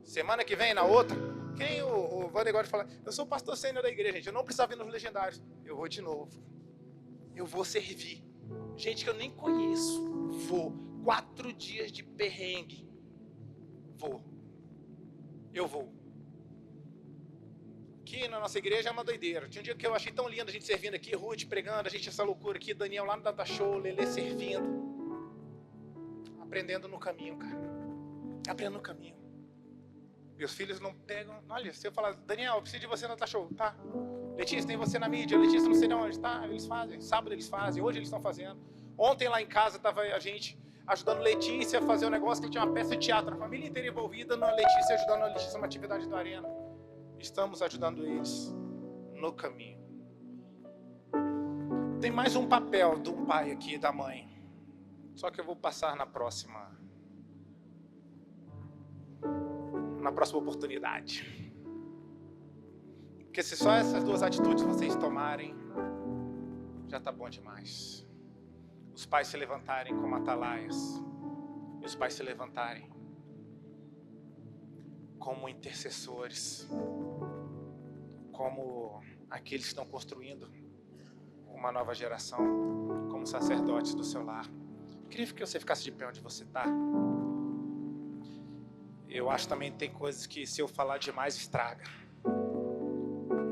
[SPEAKER 1] Semana que vem, na outra, quem o Vanegório fala, eu sou o pastor sênior da igreja, gente, eu não precisava vir nos legendários. Eu vou de novo. Eu vou servir. Gente que eu nem conheço. Vou. 4 dias de perrengue. Eu vou. Aqui na nossa igreja é uma doideira. Tinha um dia que eu achei tão lindo a gente servindo aqui, Ruth pregando, a gente essa loucura aqui, Daniel lá no Data Show, Lelê servindo. Aprendendo no caminho, cara. Aprendendo no caminho. Meus filhos não pegam... Olha, se eu falar, Daniel, eu preciso de você no Data Show, tá? Letícia, tem você na mídia. Letícia, não sei de onde, tá? Eles fazem. Sábado eles fazem, hoje eles estão fazendo. Ontem lá em casa estava a gente ajudando Letícia a fazer um negócio que tinha uma peça de teatro. A família inteira envolvida na Letícia, ajudando a Letícia numa atividade do Arena. Estamos ajudando eles no caminho. Tem mais um papel do pai aqui, da mãe. Só que eu vou passar na próxima oportunidade. Porque se só essas 2 atitudes vocês tomarem, já está bom demais. Os pais se levantarem como atalaias. E os pais se levantarem como intercessores. Como aqueles que estão construindo uma nova geração. Como sacerdotes do seu lar. Eu queria que você ficasse de pé onde você está. Eu acho também que tem coisas que se eu falar demais estraga.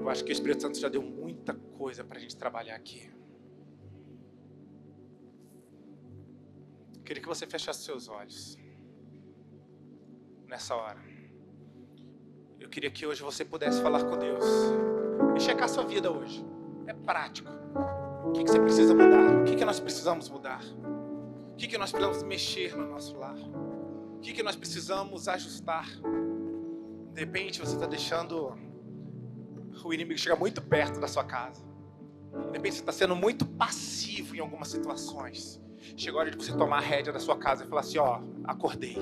[SPEAKER 1] Eu acho que o Espírito Santo já deu muita coisa para a gente trabalhar aqui. Eu queria que você fechasse seus olhos. Nessa hora. Eu queria que hoje você pudesse falar com Deus. E checar sua vida hoje. É prático. O que você precisa mudar? O que nós precisamos mudar? O que nós precisamos mexer no nosso lar? O que nós precisamos ajustar? De repente você está deixando o inimigo chegar muito perto da sua casa. De repente você está sendo muito passivo em algumas situações. Chegou a hora de você tomar a rédea da sua casa e falar assim, ó, acordei.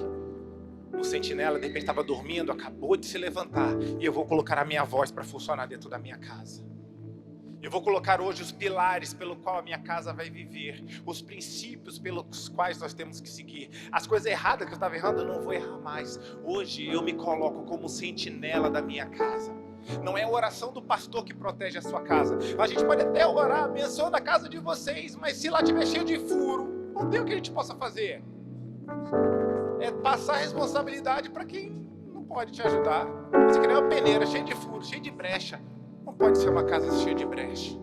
[SPEAKER 1] O sentinela de repente estava dormindo, acabou de se levantar. E eu vou colocar a minha voz para funcionar dentro da minha casa. Eu vou colocar hoje os pilares pelo qual a minha casa vai viver. Os princípios pelos quais nós temos que seguir. As coisas erradas que eu estava errando, eu não vou errar mais. Hoje eu me coloco como sentinela da minha casa. Não é a oração do pastor que protege a sua casa. A gente pode até orar, abençoando a casa de vocês, mas se lá estiver cheio de furo, não tem o que a gente possa fazer. É passar a responsabilidade para quem não pode te ajudar. Você quer uma peneira cheia de furo, cheia de brecha. Não pode ser uma casa cheia de brecha.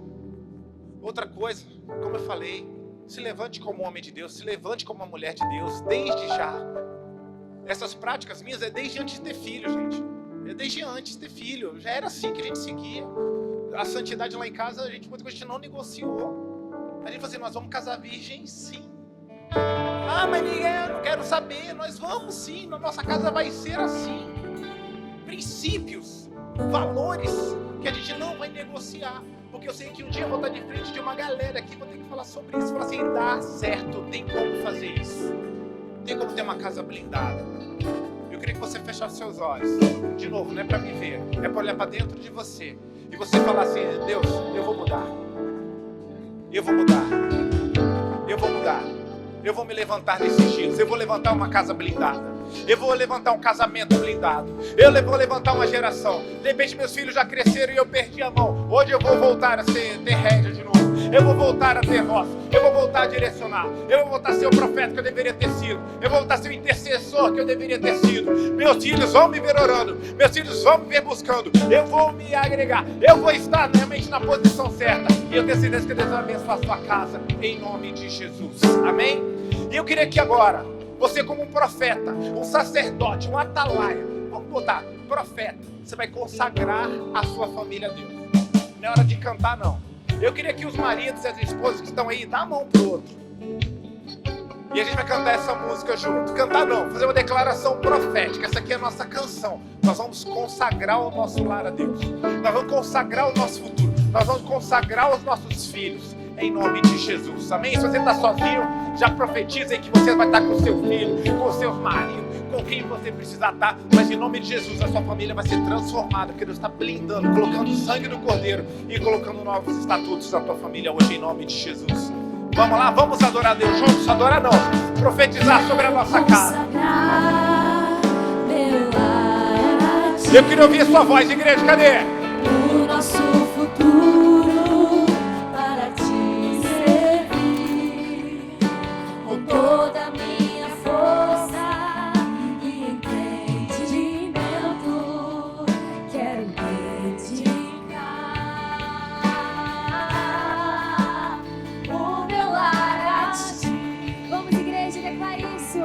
[SPEAKER 1] Outra coisa, como eu falei, se levante como homem de Deus, se levante como uma mulher de Deus, desde já. Essas práticas minhas é desde antes de ter filho, gente. É desde antes de ter filho. Já era assim que a gente seguia. A santidade lá em casa, a gente não negociou. A gente falou assim, nós vamos casar virgem, sim. Ah, mas eu não quero saber. Nós vamos sim, na nossa casa vai ser assim. Princípios, valores que a gente não vai negociar. Porque eu sei que um dia eu vou estar de frente de uma galera aqui, vou ter que falar sobre isso. Falar assim, dá certo, tem como fazer isso. Tem como ter uma casa blindada. Eu queria que você fechasse seus olhos. De novo, não é para me ver, é para olhar para dentro de você. E você falar assim, Deus, eu vou mudar. Eu vou mudar. Eu vou mudar. Eu vou me levantar nesses dias. Eu vou levantar uma casa blindada. Eu vou levantar um casamento blindado. Eu vou levantar uma geração. De repente meus filhos já cresceram e eu perdi a mão. Hoje eu vou voltar a ter rédea de novo. Eu vou voltar a ter voz. Eu vou voltar a direcionar. Eu vou voltar a ser o profeta que eu deveria ter sido. Eu vou voltar a ser o intercessor que eu deveria ter sido. Meus filhos vão me ver orando. Meus filhos vão me ver buscando. Eu vou me agregar. Eu vou estar realmente na posição certa. E eu tenho certeza que Deus vai abençoar a sua casa. Em nome de Jesus. Amém? E eu queria que agora, você como um profeta, um sacerdote, um atalaia, vamos botar, profeta, você vai consagrar a sua família a Deus. Não é hora de cantar, não. Eu queria que os maridos e as esposas que estão aí, dá a mão pro outro. E a gente vai cantar essa música junto. Cantar não, fazer uma declaração profética. Essa aqui é a nossa canção. Nós vamos consagrar o nosso lar a Deus. Nós vamos consagrar o nosso futuro. Nós vamos consagrar os nossos filhos. Em nome de Jesus, amém? Se você está sozinho, já profetiza aí que você vai estar com o seu filho, com os seus maridos, com quem você precisar estar. Mas em nome de Jesus, a sua família vai ser transformada, porque Deus está blindando, colocando o sangue do Cordeiro e colocando novos estatutos na tua família hoje, em nome de Jesus. Vamos lá, vamos adorar a Deus juntos? Adorar não, profetizar sobre a nossa casa. Eu queria ouvir a sua voz, igreja, cadê?
[SPEAKER 2] O nosso futuro para ti servir com toda a minha força e entendimento. Quero dedicar o meu lar a ti. Vamos, igreja, declarar isso.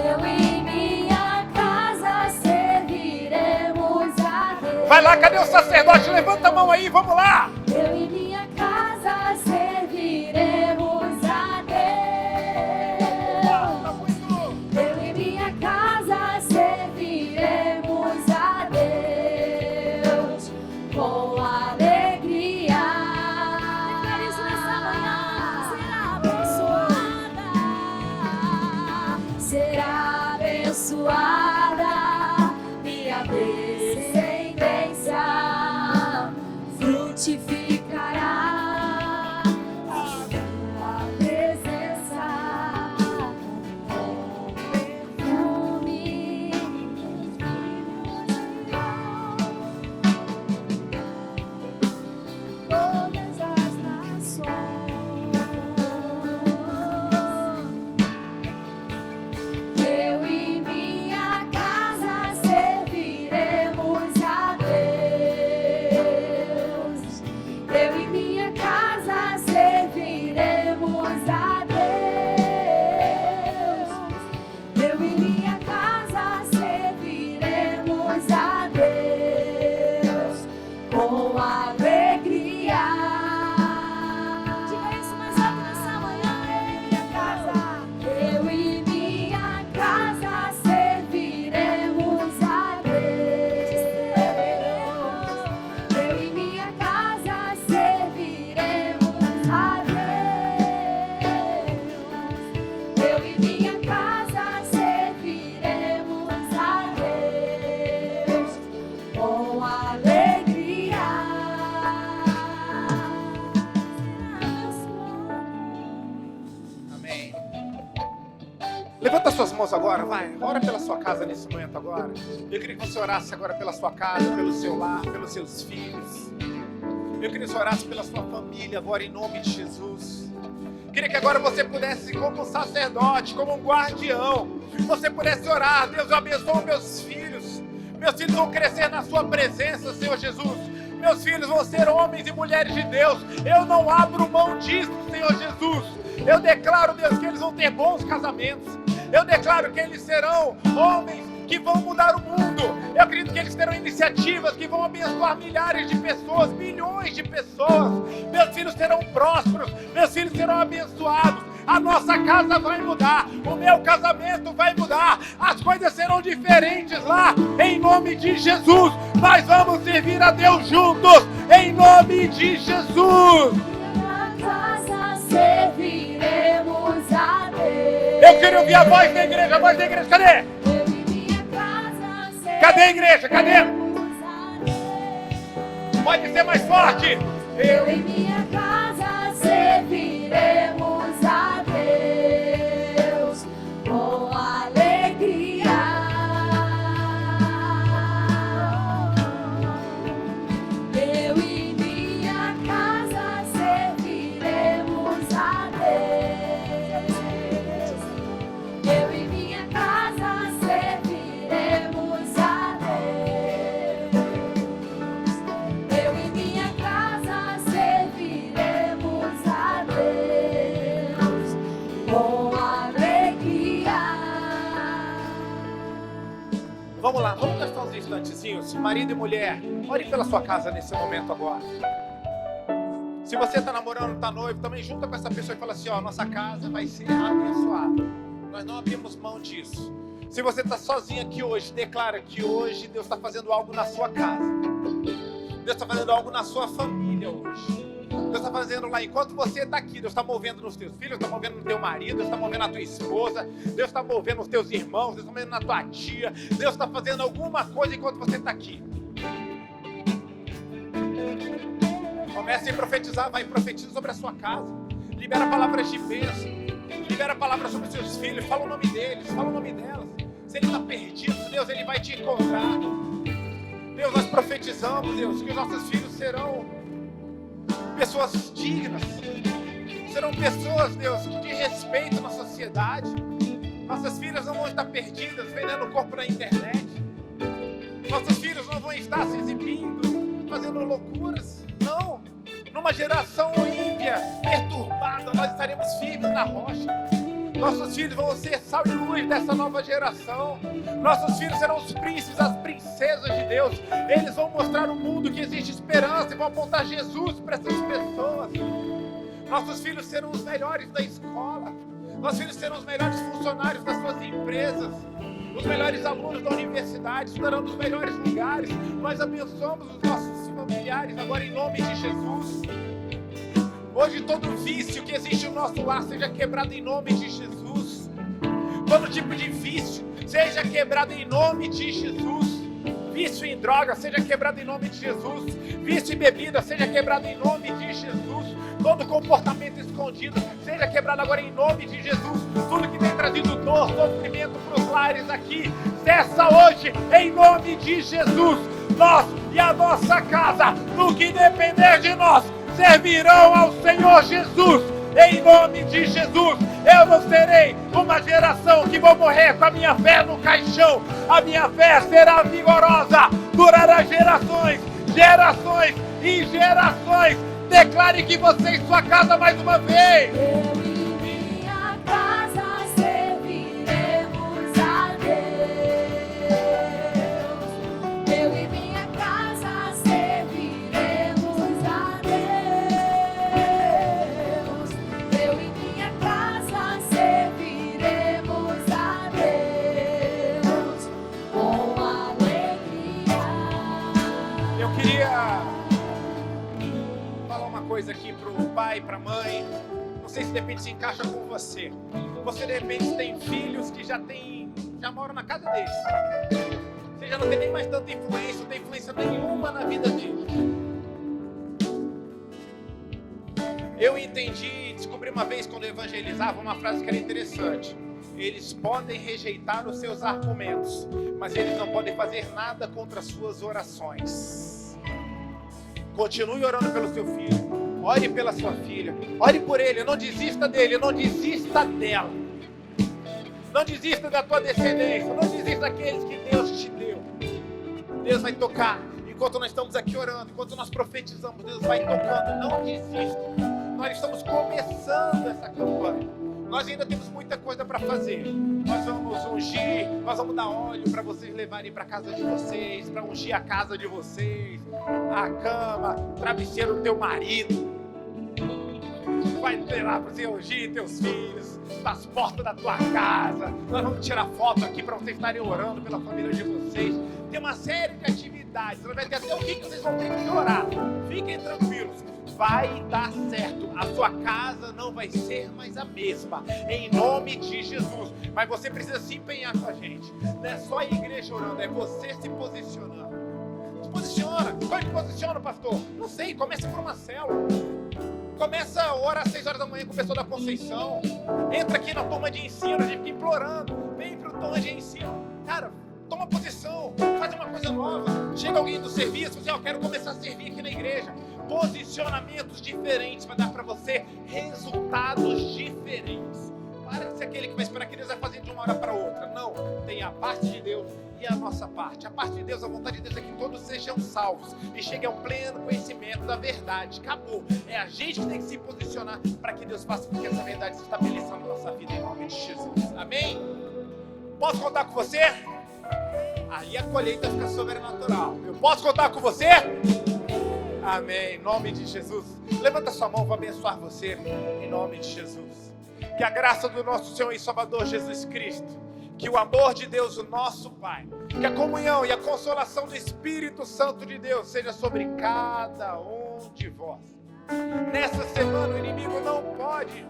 [SPEAKER 2] Eu e minha casa serviremos a Deus.
[SPEAKER 1] Vai lá, cadê o sacerdote? Levanta a mão aí, vamos lá!
[SPEAKER 2] Eu e minha casa serviremos a Deus. Eu e minha casa serviremos a Deus com alegria. Declare isso nessa manhã. Será abençoada minha descendência, frutificará a tua presença com perfume. Todas as nações. Eu e minha casa serviremos a Deus. Eu e minha casa serviremos a Deus. Eu e minha casa serviremos a Deus com alegria. Diga isso mais alto nessa manhã. Eu e minha casa serviremos a Deus. Eu e minha casa serviremos a Deus. Eu e minha casa serviremos a Deus com alegria.
[SPEAKER 1] Amém. Levanta suas mãos agora, vai. Ora pela sua casa nesse momento agora. Eu queria que você orasse agora pela sua casa, pelo seu lar, pelos seus filhos. Eu queria que você orasse pela sua família agora, em nome de Jesus. Eu queria que agora você pudesse, como um sacerdote, como um guardião, você pudesse orar. Deus, eu abençoo meus filhos. Meus filhos vão crescer na sua presença, Senhor Jesus. Meus filhos vão ser homens e mulheres de Deus. Eu não abro mão disso, Senhor Jesus. Eu declaro, Deus, que eles vão ter bons casamentos. Eu declaro que eles serão homens que vão mudar o mundo. Eu acredito que eles terão iniciativas que vão abençoar milhares de pessoas, milhões de pessoas. Meus filhos serão prósperos, meus filhos serão abençoados. A nossa casa vai mudar, o meu casamento vai mudar, as coisas serão diferentes lá, em nome de Jesus. Nós vamos servir a Deus juntos, em nome de Jesus.
[SPEAKER 2] Na casa serviremos a Deus.
[SPEAKER 1] Eu queria ouvir a voz da igreja, cadê?
[SPEAKER 2] Eu e minha casa serviremos
[SPEAKER 1] Cadê a igreja, cadê?
[SPEAKER 2] a Deus.
[SPEAKER 1] Pode ser mais forte.
[SPEAKER 2] Eu e minha casa serviremos a Deus
[SPEAKER 1] Maridos, marido e mulher, ore pela sua casa nesse momento agora. Se você está namorando, está noivo, também junta com essa pessoa e fala assim, nossa casa vai ser abençoada. Nós não abrimos mão disso. Se você está sozinho aqui hoje, declara que hoje Deus está fazendo algo na sua casa. Deus está fazendo algo na sua família hoje. Deus está fazendo lá, enquanto você está aqui, Deus está movendo nos teus filhos, Deus está movendo no teu marido, Deus está movendo na tua esposa, Deus está movendo nos teus irmãos, Deus está movendo na tua tia, Deus está fazendo alguma coisa enquanto você está aqui. Comece a profetizar, vai profetizar sobre a sua casa, libera palavras de bênção, libera palavras sobre os seus filhos, fala o nome deles, fala o nome delas. Se ele está perdido, Deus, ele vai te encontrar. Deus, nós profetizamos, Deus, que os nossos filhos serão pessoas dignas, serão pessoas, Deus, que te respeitam na sociedade. Nossas filhas não vão estar perdidas, vendendo o corpo na internet. Nossos filhos não vão estar se exibindo, fazendo loucuras. Não, numa geração ímpia, perturbada, nós estaremos firmes na rocha. Nossos filhos vão ser sal e luz dessa nova geração. Nossos filhos serão os príncipes, as princesas de Deus. Eles vão mostrar ao mundo que existe esperança e vão apontar Jesus para essas pessoas. Nossos filhos serão os melhores da escola. Nossos filhos serão os melhores funcionários das suas empresas. Os melhores alunos da universidade, estudarão nos melhores lugares. Nós abençoamos os nossos familiares agora em nome de Jesus. Hoje todo vício que existe no nosso lar seja quebrado em nome de Jesus. Todo tipo de vício seja quebrado em nome de Jesus. Vício em droga seja quebrado em nome de Jesus. Vício em bebida seja quebrado em nome de Jesus. Todo comportamento escondido seja quebrado agora em nome de Jesus. Tudo que tem trazido dor, sofrimento para os lares aqui, cessa hoje em nome de Jesus. Nós e a nossa casa, no que depender de nós, servirão ao Senhor Jesus, em nome de Jesus. Eu não serei uma geração que vou morrer com a minha fé no caixão. A minha fé será vigorosa, durará gerações, gerações e gerações. Declare que você e sua casa mais uma vez.
[SPEAKER 2] Eu e minha casa serviremos a Deus. Eu e minha casa serviremos a Deus. Eu e minha casa serviremos a Deus com alegria.
[SPEAKER 1] Eu queria falar uma coisa aqui pro pai, pra mãe. Não sei se de repente se encaixa com você. Você de repente tem filhos que já moram na casa deles. Você já não tem nem mais tanta influência, não tem influência nenhuma na vida deles. Eu entendi, descobri uma vez quando eu evangelizava uma frase que era interessante. Eles podem rejeitar os seus argumentos, mas eles não podem fazer nada contra as suas orações. Continue orando pelo seu filho, ore pela sua filha, ore por ele, não desista dele, não desista dela. Não desista da tua descendência, não desista daqueles que Deus te deu. Deus vai tocar, enquanto nós estamos aqui orando, enquanto nós profetizamos, Deus vai tocando, não desista. Nós estamos começando essa campanha. Nós ainda temos muita coisa para fazer. Nós vamos ungir, nós vamos dar óleo para vocês levarem para casa de vocês, para ungir a casa de vocês, a cama, o travesseiro do teu marido. Vai ter lá para você ungir teus filhos, as portas da tua casa. Nós vamos tirar foto aqui para vocês estarem orando pela família de vocês. Tem uma série de atividades. Vai ter até o que vocês vão ter que orar. Fiquem tranquilos. Vai dar certo, a sua casa não vai ser mais a mesma, em nome de Jesus. Mas você precisa se empenhar com a gente. Não é só a igreja orando, é você se posicionando. Se posiciona. Como é que posiciona, pastor? Não sei, começa por uma célula. Começa a orar às 6 horas da manhã com o pessoal da Conceição. Entra aqui na turma de ensino, a gente fica implorando. Vem para o turma de ensino. Cara, toma posição, faz uma coisa nova. Chega alguém do serviço, diz, eu quero começar a servir aqui na igreja. Posicionamentos diferentes vai dar para você resultados diferentes. Para de ser aquele que vai esperar que Deus vai fazer de uma hora para outra. Não, tem a parte de Deus e a nossa parte. A parte de Deus, a vontade de Deus é que todos sejam salvos e cheguem ao pleno conhecimento da verdade. Acabou. É a gente que tem que se posicionar para que Deus faça com que essa verdade se estabeleça na nossa vida em nome de Jesus. Amém? Posso contar com você? aí a colheita fica sobrenatural. Eu posso contar com você? Amém, em nome de Jesus. Levanta sua mão, vou abençoar você, em nome de Jesus. Que a graça do nosso Senhor e Salvador Jesus Cristo, que o amor de Deus, o nosso Pai, que a comunhão e a consolação do Espírito Santo de Deus seja sobre cada um de vós. Nessa semana o inimigo não pode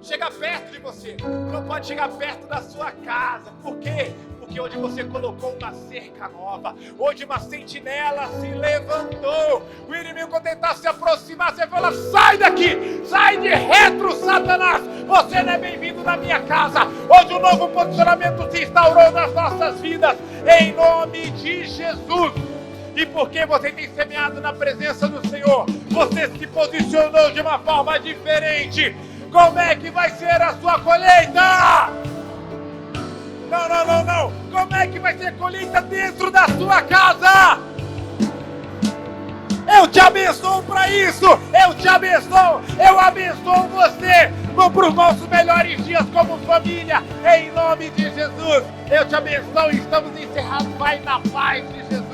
[SPEAKER 1] chegar perto de você, não pode chegar perto da sua casa. Por quê? Porque onde você colocou uma cerca nova, onde uma sentinela se levantou, o inimigo quando tentar se aproximar, você fala: sai daqui, sai de retro, Satanás, você não é bem-vindo na minha casa. Hoje um novo posicionamento se instaurou nas nossas vidas, em nome de Jesus. E porque você tem semeado na presença do Senhor, você se posicionou de uma forma diferente. Como é que vai ser a sua colheita? Não. Como é que vai ser colheita dentro da sua casa? Eu te abençoo para isso. Eu te abençoo. Eu abençoo você. Vamos para os nossos melhores dias como família. Em nome de Jesus. Eu te abençoo. Estamos encerrados. Vai na paz de Jesus.